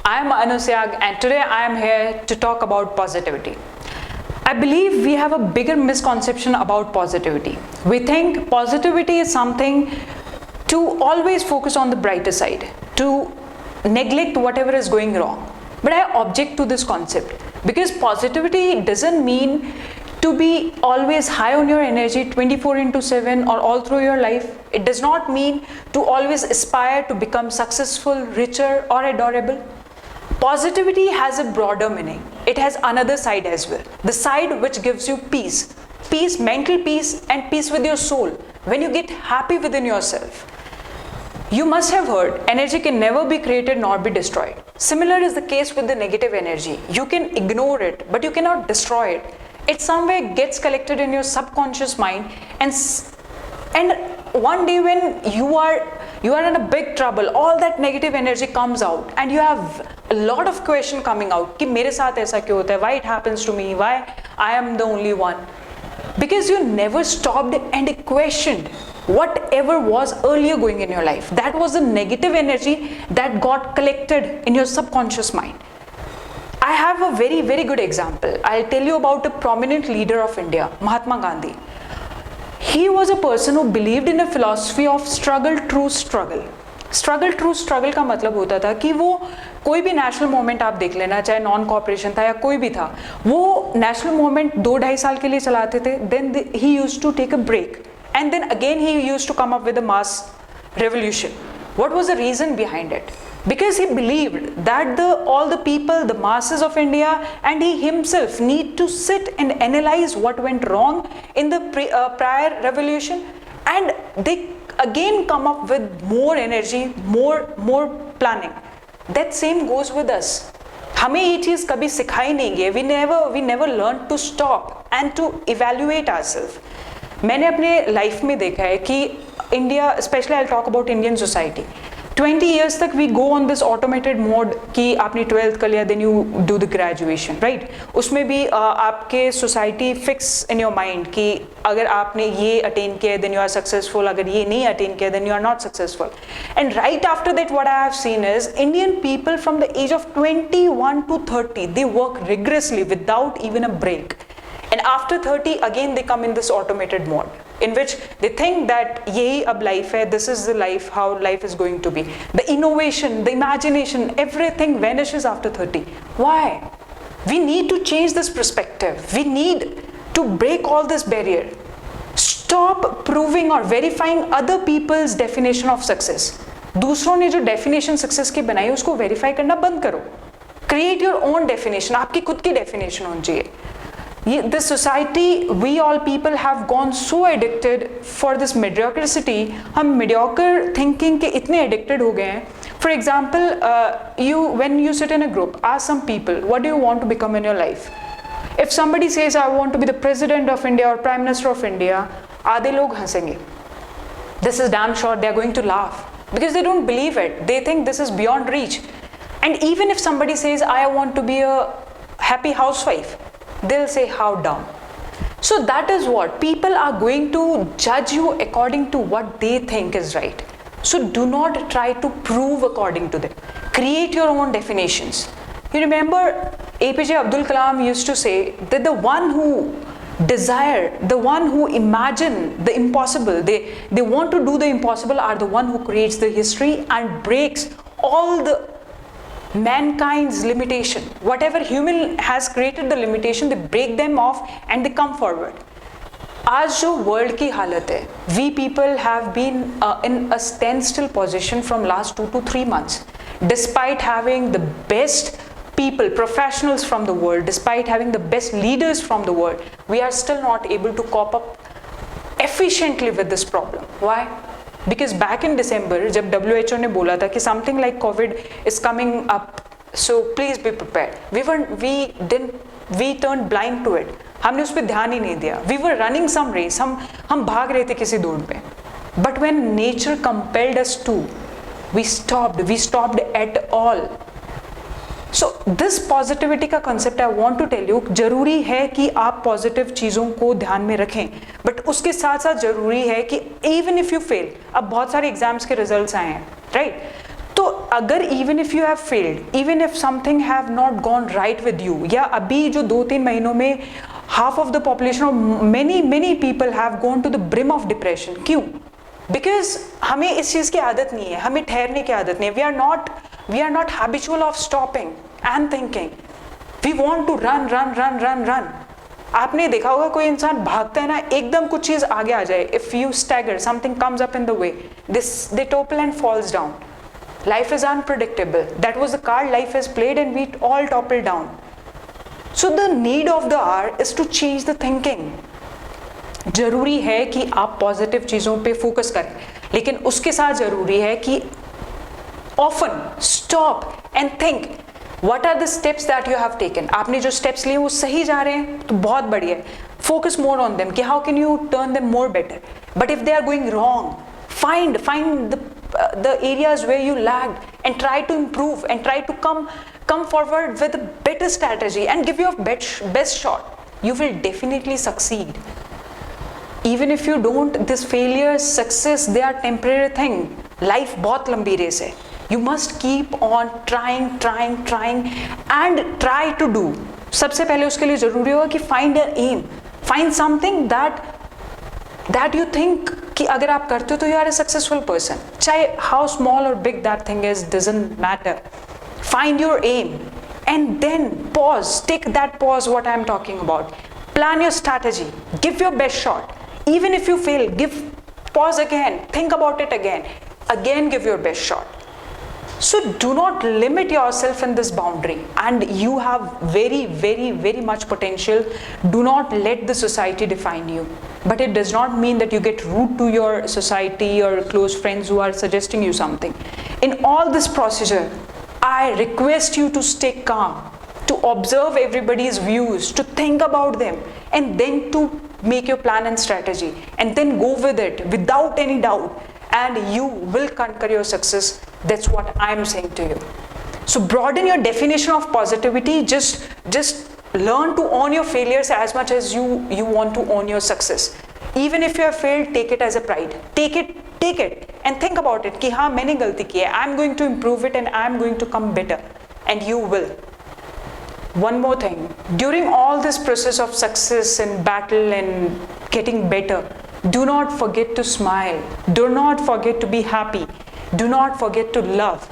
I am Anusyag and today I am here to talk about positivity. I believe we have a bigger misconception about positivity. We think positivity is something to always focus on the brighter side, to neglect whatever is going wrong. But I object to this concept because positivity doesn't mean to be always high on your energy 24/7 or all through your life. It does not mean to always aspire to become successful, richer or adorable. Positivity has a broader meaning. It has another side as well. The side which gives you peace. Peace, mental peace and peace with your soul. When you get happy within yourself. You must have heard, energy can never be created nor be destroyed. Similar is the case with the negative energy. You can ignore it, but you cannot destroy it. It somewhere gets collected in your subconscious mind and one day when you are in a big trouble, all that negative energy comes out and you have a lot of question coming out कि मेरे साथ ऐसा क्यों होता है, why it happens to me, why I am the only one, because you never stopped and questioned whatever was earlier going in your life. That was the negative energy that got collected in your subconscious mind. I have a very, very good example. I'll tell you about a prominent leader of India, Mahatma Gandhi. He was a person who believed in a philosophy of struggle through struggle. Struggle through struggle का मतलब होता था कि वो कोई भी national movement आप देख लेना, चाहे नॉन कॉपरेशन था या कोई भी था, वो नेशनल मूवमेंट 2-2.5 साल के लिए चलाते थे. Then he used to take a break and then again he used to come up with a mass revolution. What was the reason behind it? Because he believed that all the people, the masses of India and he himself need to sit and analyze what went wrong in the prior revolution and they again come up with more energy, more planning. That same goes with us. हमें ये चीज़ कभी सिखाई नहीं गई. We never learned to stop and to evaluate ourselves. मैंने अपने life में देखा है कि India, specially I talk about Indian society, 20 years तक we go on this automated mode कि आपने 12th कर लिया, then you do the graduation, right? उसमें भी आपके society fix in your mind कि अगर आपने ये attain किया then you are successful, अगर ये नहीं attain किया then you are not successful. And right after that what I have seen is Indian people from the age of 21 to 30, they work rigorously without even a break. And after 30 again they come in this automated mode in which they think that yahi ab life hai, this is the life, how life is going to be. The innovation, the imagination, everything vanishes after 30. Why? We need to change this perspective. We need to break all this barrier. Stop proving or verifying other people's definition of success. दूसरों ने जो definition success की बनाई उसको verify करना बंद करो. Create your own definition. आपकी खुद की definition होनी चाहिए. This society, we all people have gone so addicted for this mediocrity. हम mediocre thinking के इतने addicted हो गए हैं. For example, when you sit in a group, ask some people, what do you want to become in your life? If somebody says, I want to be the president of India or prime minister of India, आधे लोग हंसेंगे. This is damn sure they are going to laugh because they don't believe it. They think this is beyond reach. And even if somebody says, I want to be a happy housewife, they'll say how dumb. So that is what people are going to judge you according to what they think is right. So do not try to prove according to them. Create your own definitions. You remember APJ Abdul Kalam used to say that the one who desire, the one who imagine the impossible, they want to do the impossible are the one who creates the history and breaks all the mankind's limitation. Whatever human has created the limitation, they break them off and they come forward. आज जो world की हालत है, we people have been in a standstill position from last 2 to 3 months. Despite having the best people, professionals from the world, despite having the best leaders from the world, we are still not able to cope up efficiently with this problem. Why? Because back in December, जब WHO ने बोला था कि something like COVID is coming up, so please be prepared. We turned blind to it. हमने उस पर ध्यान ही नहीं दिया. We were running some race. हम भाग रहे थे किसी दौड़ पे. But when nature compelled us to, we stopped at all. So this positivity का concept I want to tell you, जरूरी है कि आप पॉजिटिव चीज़ों को ध्यान में रखें, बट उसके साथ साथ जरूरी है कि इवन इफ यू फेल, अब बहुत सारे एग्जाम्स के रिजल्ट्स आए हैं, राइट? तो अगर even if you have failed, even if something have not gone right with you, या अभी जो 2-3 महीनों में half of the population or many people have gone to the brim of depression. क्यों? Because हमें इस चीज़ की आदत नहीं है, हमें ठहरने की आदत नहीं है. We are not habitual of stopping and thinking. We want to run. आपने देखा होगा कोई इंसान भागता है ना, एकदम कुछ चीज़ आगे आ जाए. If you stagger, something comes up in the way, they topple and falls down. Life is unpredictable. That was the card life has played and we all toppled down. So the need of the hour is to change the thinking. जरूरी है कि आप positive चीज़ों पे focus करें, लेकिन उसके साथ जरूरी है कि often stop and think what are the steps that you have taken. आपने जो steps लिए वो सही जा रहे हैं तो बहुत बढ़िया है. Focus more on them कि how can you turn them more better. But if they are going wrong, find the areas where you lagged and try to improve and try to come forward with a better strategy and give your best shot. You will definitely succeed. Even if you don't, this failure, success, they are temporary thing. Life बहुत लंबी race है. You must keep on trying and try to do. सबसे पहले उसके लिए जरूरी होगा कि find your aim. Find something that you think कि अगर आप करते हो तो you are a successful person. चाहे how small or big that thing is, doesn't matter. Find your aim and then pause. Take that pause what I am talking about. Plan your strategy. Give your best shot. Even if you fail, pause again. Think about it again. Again give your best shot. So do not limit yourself in this boundary, and you have very much potential. Do not let the society define you. But it does not mean that you get rude to your society or close friends who are suggesting you something. In all this procedure, I request you to stay calm, to observe everybody's views, to think about them, and then to make your plan and strategy, and then go with it without any doubt, and you will conquer your success. That's what I'm saying to you. So broaden your definition of positivity. Just learn to own your failures as much as you want to own your success. Even if you have failed, take it as a pride. Take it and think about it कि हाँ मैंने गलती की है. I'm going to improve it and I'm going to come better, and you will. One more thing, during all this process of success and battle and getting better, do not forget to smile. Do not forget to be happy. Do not forget to love.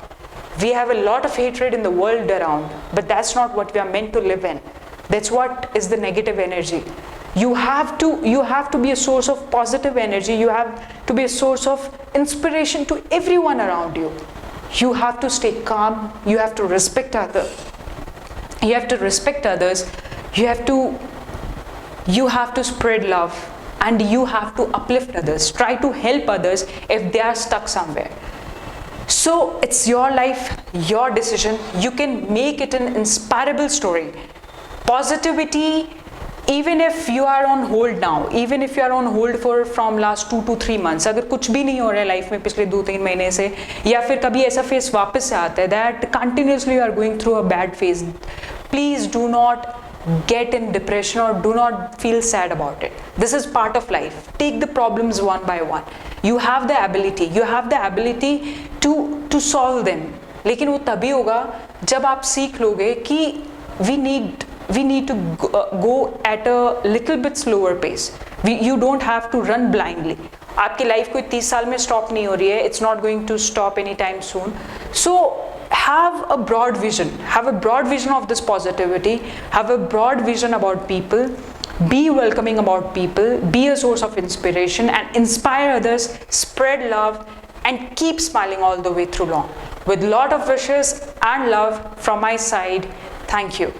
We have a lot of hatred in the world around, but that's not what we are meant to live in. That's what is the negative energy. You have to be a source of positive energy. You have to be a source of inspiration to everyone around you. You have to stay calm. You have to respect others. You have to respect others. You have to spread love, and you have to uplift others. Try to help others if they are stuck somewhere. So it's your life, your decision. You can make it an inspirable story. Positivity, even if you are on hold now, even if you are on hold from last 2 to 3 months, अगर कुछ भी नहीं हो रहा है life में पिछले 2-3 महीने से, या फिर कभी ऐसा फेज वापस से आता है that continuously you are going through a bad phase, please do not get in depression or do not feel sad about it. This is part of life. Take the problems one by one. You have the ability to solve them. लेकिन वो तभी होगा जब आप सीख लोगे कि we need to go at a little bit slower pace. You don't have to run blindly. आपकी लाइफ कोई 30 साल में स्टॉप नहीं हो रही है. It's not going to stop anytime soon. So have a broad vision. Have a broad vision of this positivity. Have a broad vision about people. Be welcoming about people. Be a source of inspiration and inspire others. Spread love and keep smiling all the way through long. With lot of wishes and love from my side. Thank you.